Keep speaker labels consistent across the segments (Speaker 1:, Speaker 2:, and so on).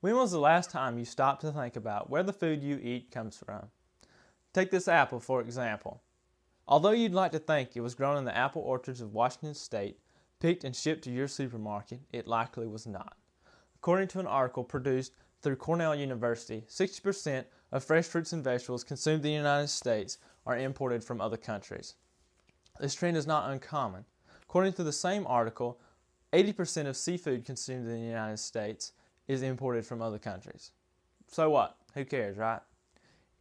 Speaker 1: When was the last time you stopped to think about where the food you eat comes from? Take this apple for example. Although you'd like to think it was grown in the apple orchards of Washington State, picked and shipped to your supermarket, it likely was not. According to an article produced through Cornell University, 60% of fresh fruits and vegetables consumed in the United States are imported from other countries. This trend is not uncommon. According to the same article, 80% of seafood consumed in the United States is imported from other countries. So what? Who cares, right?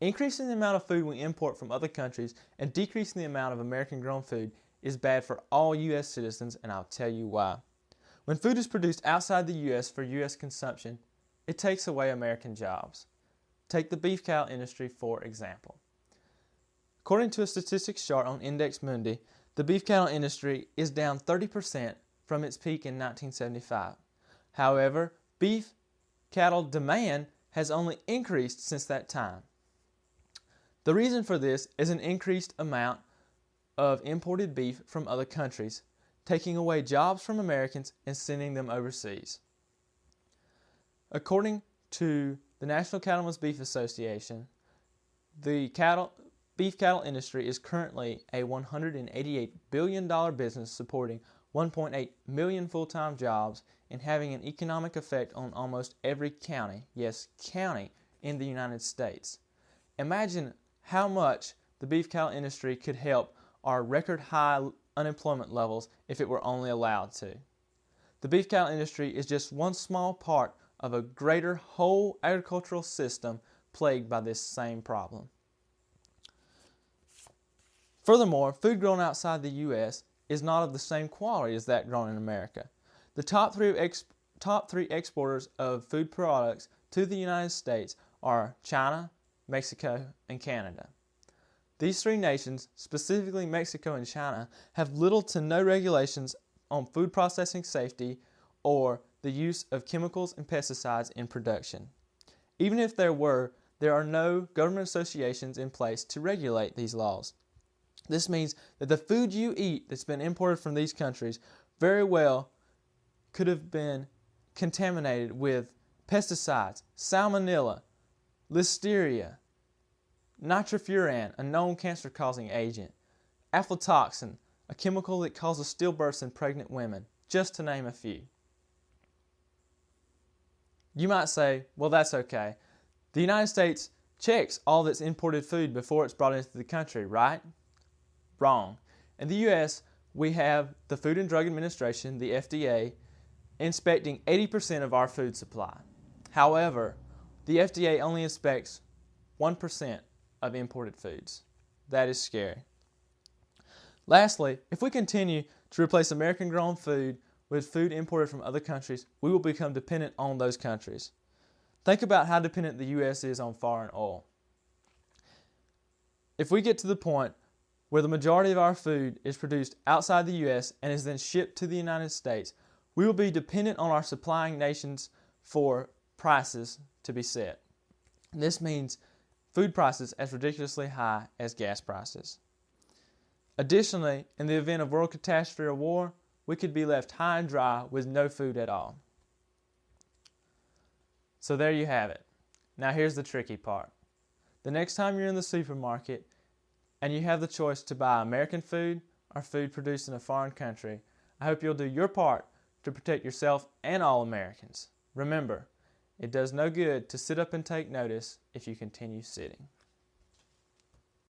Speaker 1: Increasing the amount of food we import from other countries and decreasing the amount of American-grown food is bad for all U.S. citizens, and I'll tell you why. When food is produced outside the U.S. for U.S. consumption, it takes away American jobs. Take the beef cattle industry for example. According to a statistics chart on Index Mundi, the beef cattle industry is down 30% from its peak in 1975. However, beef cattle demand has only increased since that time. The reason for this is an increased amount of imported beef from other countries, taking away jobs from Americans and sending them overseas. According to the National Cattlemen's Beef Association, the beef cattle industry is currently a $188 billion business supporting 1.8 million full-time jobs and having an economic effect on almost every county, yes, county, in the United States. Imagine how much the beef cattle industry could help our record high unemployment levels if it were only allowed to. The beef cattle industry is just one small part of a greater whole agricultural system plagued by this same problem. Furthermore, food grown outside the U.S. is not of the same quality as that grown in America. The top three exporters of food products to the United States are China, Mexico, and Canada. These three nations, specifically Mexico and China, have little to no regulations on food processing safety or the use of chemicals and pesticides in production. Even if there were, there are no government associations in place to regulate these laws. This means that the food you eat that's been imported from these countries very well could have been contaminated with pesticides, salmonella, listeria, nitrofuran, a known cancer-causing agent, aflatoxin, a chemical that causes stillbirths in pregnant women, just to name a few. You might say, well, that's okay. The United States checks all that's imported food before it's brought into the country, right? Wrong. In the U.S., we have the Food and Drug Administration, the FDA, inspecting 80% of our food supply. However, the FDA only inspects 1% of imported foods. That is scary. Lastly, if we continue to replace American-grown food with food imported from other countries, we will become dependent on those countries. Think about how dependent the U.S. is on foreign oil. If we get to the point where the majority of our food is produced outside the U.S. and is then shipped to the United States, we will be dependent on our supplying nations for prices to be set. This means food prices as ridiculously high as gas prices. Additionally, in the event of world catastrophe or war, we could be left high and dry with no food at all. So there you have it. Now here's the tricky part. The next time you're in the supermarket and you have the choice to buy American food or food produced in a foreign country, I hope you'll do your part to protect yourself and all Americans. Remember, it does no good to sit up and take notice if you continue sitting.